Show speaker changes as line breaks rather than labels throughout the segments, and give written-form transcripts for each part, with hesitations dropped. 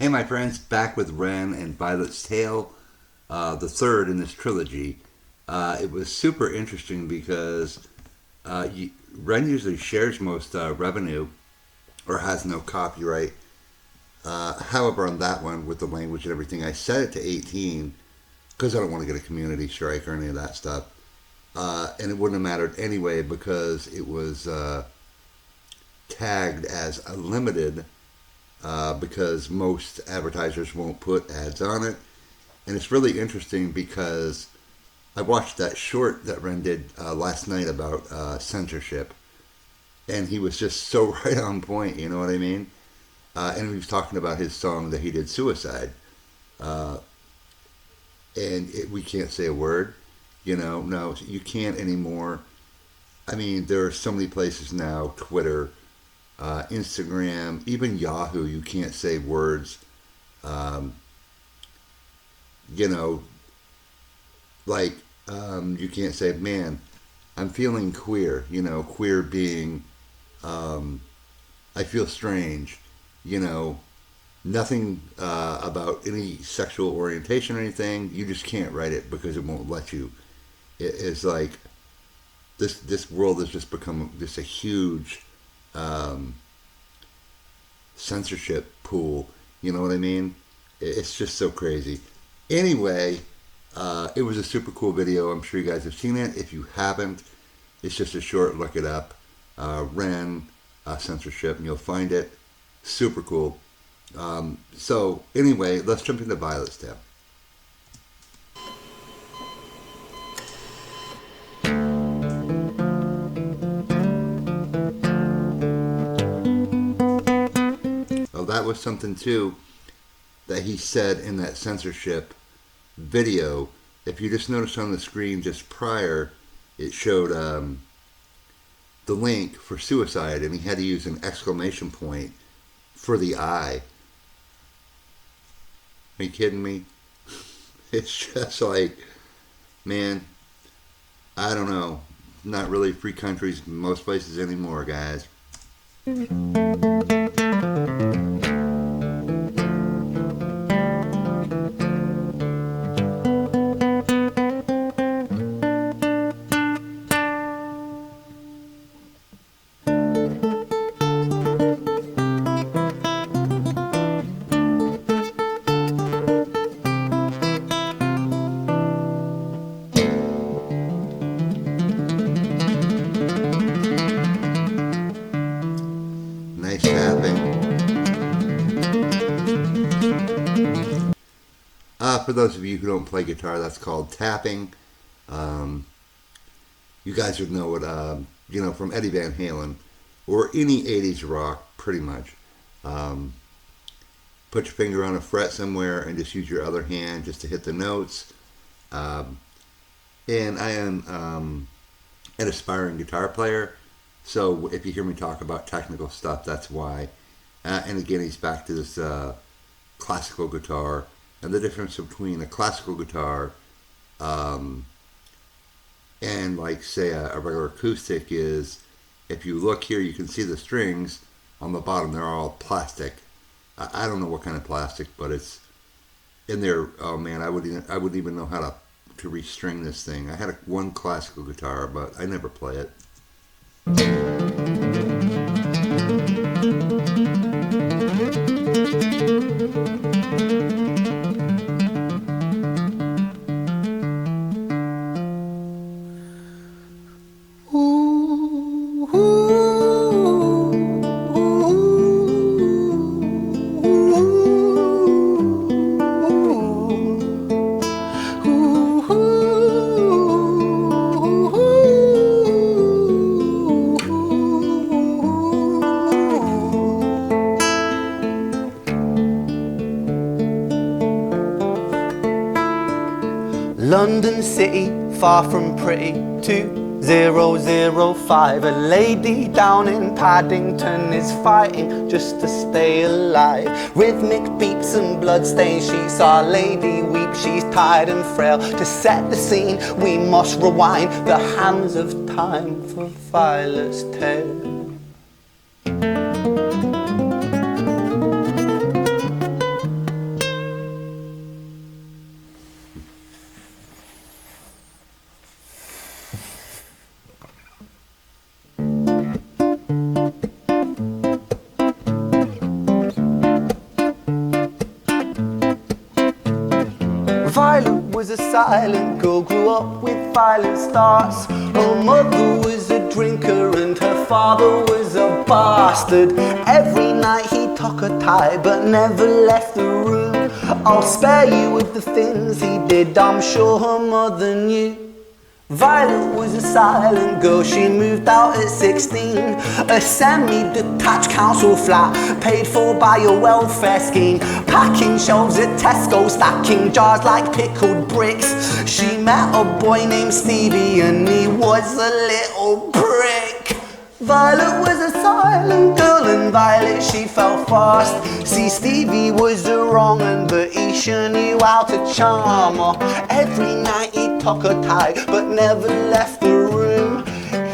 Hey, my friends, back with Ren and Violet's Tale, the third in this trilogy. It was super interesting because Ren usually shares most revenue or has no copyright. However, on that one, with the language and everything, I set it to 18 because I don't want to get a community strike or any of that stuff. And it wouldn't have mattered anyway because it was tagged as a limited because most advertisers won't put ads on it. And it's really interesting because I watched that short that Ren did last night about censorship, and he was just so right on point, you know what I mean? And he was talking about his song that he did, Suicide. And we can't say a word, no, you can't anymore. I mean, there are so many places now, Twitter, Instagram, even Yahoo, you can't say words. Um, you know, you can't say, man, I'm feeling queer, queer being, I feel strange, you know, nothing about any sexual orientation or anything. You just can't write it because it won't let you. It's like this world has just become just a huge um, censorship pool. You know what I mean? It's just so crazy. Anyway, it was a super cool video. I'm sure you guys have seen it. If you haven't, it's just a short. Look it up. Ren censorship, and you'll find it. Super cool. So anyway, let's jump into Violet's Tale. Well, that was something too that he said in that censorship video. If you just noticed on the screen just prior, it showed the link for Suicide, and he had to use an exclamation point for the I. Are you kidding me? It's just like, man, I don't know. Not really free countries in most places anymore, guys. Nice tapping. For those of you who don't play guitar, that's called tapping. Um, you guys would know it, from Eddie Van Halen or any 80s rock, pretty much. Um, Put your finger on a fret somewhere and just use your other hand just to hit the notes. Um, and I am an aspiring guitar player, so if you hear me talk about technical stuff, that's why. And again, he's back to this classical guitar, and the difference between a classical guitar um, and, like, say, a regular acoustic is, if you look here, you can see the strings on the bottom. They're all plastic. I don't know what kind of plastic, but it's in there. Oh man, I wouldn't even know how to restring this thing. I had one classical guitar, but I never play it.
London City, far from pretty, 2005. A lady down in Paddington is fighting just to stay alive. Rhythmic beats and bloodstains, she saw a lady weep. She's tired and frail. To set the scene, we must rewind the hands of time for Violet's Tale. was a silent girl, grew up with violent starts. Her mother was a drinker and her father was a bastard. Every night he took a tie but never left the room. I'll spare you with the things he did, I'm sure her mother knew. Violet was a silent girl, she moved out at 16. A semi-detached council flat, paid for by a welfare scheme. Packing shelves at Tesco, stacking jars like pickled bricks. She met a boy named Stevie and he was a little prick. Violet was a silent girl and Violet she fell fast. See, Stevie was a wrong un, but he sure knew how to charm her. Every night he took a tie but never left the room.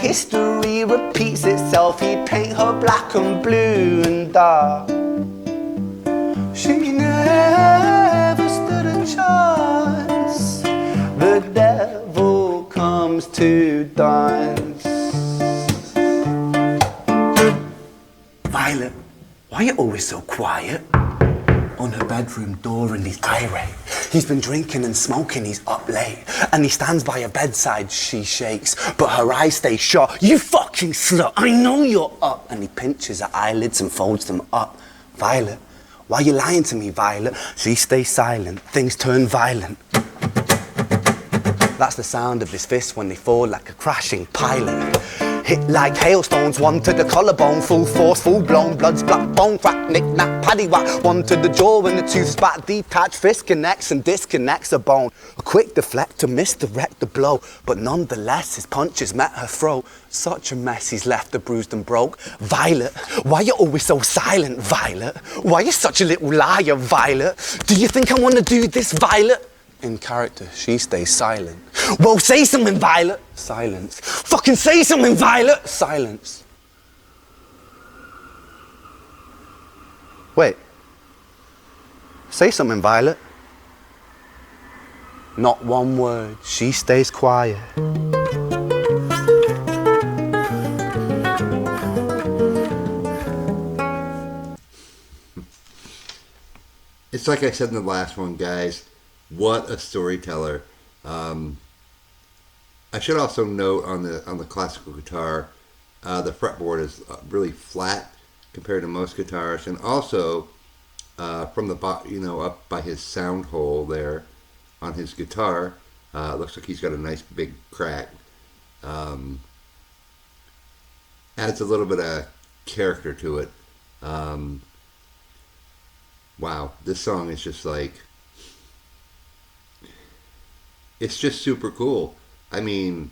History repeats itself, he'd paint her black and blue and dark. She never stood a chance. The devil comes to dance. Violet, why are you always so quiet? On her bedroom door and he's irate. He's been drinking and smoking, he's up late. And he stands by her bedside, she shakes, but her eyes stay shut. You fucking slut, I know you're up. And he pinches her eyelids and folds them up. Violet, why are you lying to me, Violet? She stays silent, things turn violent. That's the sound of his fists when they fall like a crashing pilot. Hit like hailstones, one to the collarbone, full force, full blown, blood's black bone, crack, knick, knack, paddywhack, one to the jaw and the tooth spat, detached fist connects and disconnects a bone. A quick deflect to misdirect the blow, but nonetheless his punches met her throat. Such a mess he's left her bruised and broke. Violet, why you always so silent, Violet? Why you such a little liar, Violet? Do you think I want to do this, Violet? In character, she stays silent. Well, say something, Violet. Silence. Fucking say something, Violet. Silence. Wait. Say something, Violet. Not one word. She stays quiet.
It's like I said in the last one, guys. What a storyteller! I should also note on the classical guitar, the fretboard is really flat compared to most guitars, and also from the up by his sound hole there on his guitar, it looks like he's got a nice big crack. Adds a little bit of character to it. Wow, this song is just like. It's just super cool. I mean,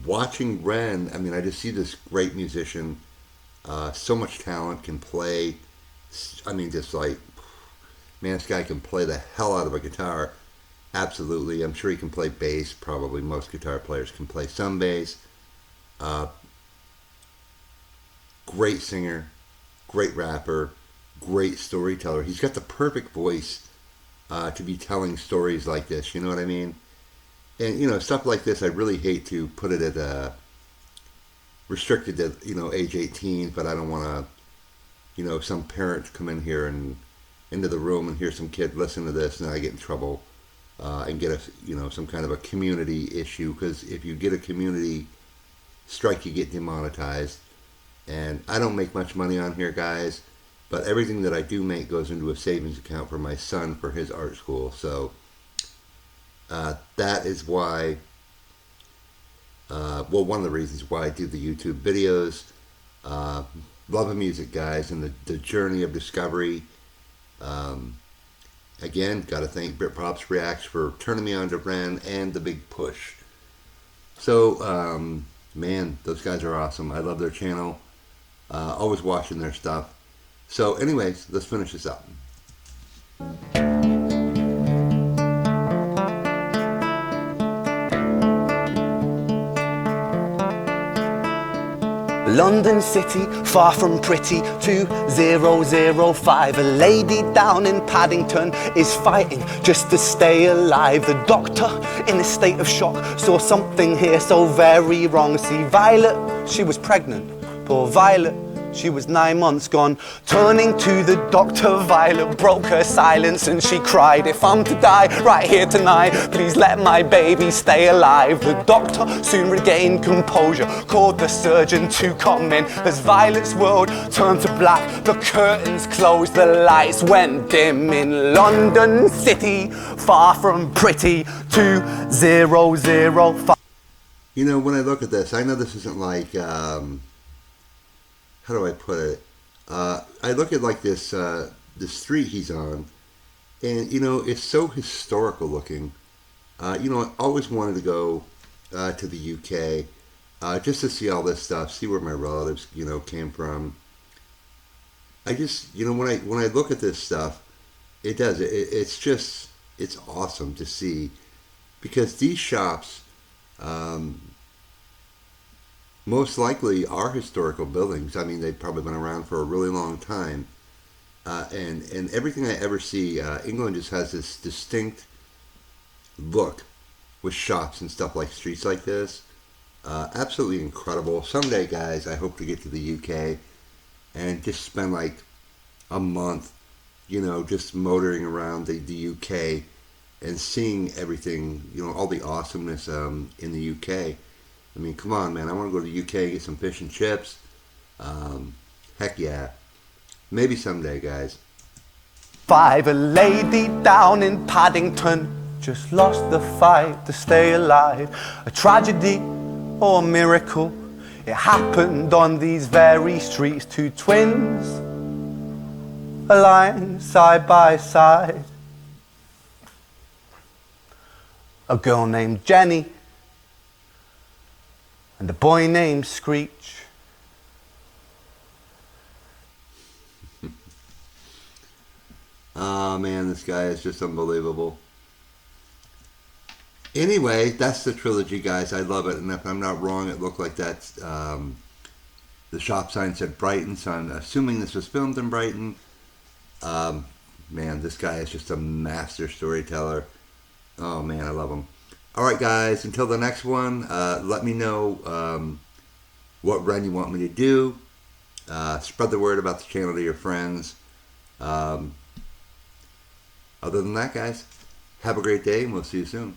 watching Ren, I mean, I just see this great musician, so much talent, can play, I mean, just like, man, this guy can play the hell out of a guitar. Absolutely. I'm sure he can play bass. Probably most guitar players can play some bass. Great singer, great rapper, great storyteller. He's got the perfect voice to be telling stories like this, you know what I mean? And, stuff like this, I really hate to put it at restricted to, age 18, but I don't want to, some parent come in here and into the room and hear some kid listen to this and I get in trouble and get some kind of a community issue, because if you get a community strike, you get demonetized. And I don't make much money on here, guys. But everything that I do make goes into a savings account for my son for his art school. So that is why, one of the reasons why I do the YouTube videos. Love the music, guys, and the journey of discovery. Again, got to thank Britpop's Reacts for turning me on to Ren and the big push. So, man, those guys are awesome. I love their channel. Always watching their stuff. So anyways, let's finish this up.
London City, far from pretty, 2005. A lady down in Paddington is fighting just to stay alive. The doctor, in a state of shock, saw something here so very wrong. See, Violet, she was pregnant. Poor Violet, She was 9 months gone. Turning to the doctor, Violet broke her silence and she cried, if I'm to die right here tonight, please let my baby stay alive. The doctor soon regained composure, called the surgeon to come in. As Violet's world turned to black, the curtains closed, the lights went dim. In London City, far from pretty, 2005.
You know, when I look at this, I know this isn't like, how do I put it? I look at like this, the street he's on, and you know, it's so historical looking. You know, I always wanted to go to the UK just to see all this stuff, see where my relatives, you know, came from. I just, you know, when I look at this stuff, it's just, it's awesome to see, because these shops, most likely are historical buildings. I mean, they've probably been around for a really long time. And everything I ever see, England just has this distinct look with shops and stuff like streets like this. Absolutely incredible. Someday, guys, I hope to get to the UK and just spend like a month, you know, just motoring around the UK and seeing everything, you know, all the awesomeness in the UK. I mean, come on, man. I want to go to the UK, get some fish and chips. Heck yeah. Maybe someday, guys.
A lady down in Paddington just lost the fight to stay alive. A tragedy or a miracle, it happened on these very streets. Two twins aligned side by side. A girl named Jenny and a boy named Screech.
Oh man, this guy is just unbelievable. Anyway, that's the trilogy, guys. I love it, and if I'm not wrong, it looked like that's the shop sign said Brighton, so I'm assuming this was filmed in Brighton. Man, this guy is just a master storyteller. Oh man, I love him. All right, guys, until the next one, let me know what run you want me to do. Spread the word about the channel to your friends. Other than that, guys, have a great day, and we'll see you soon.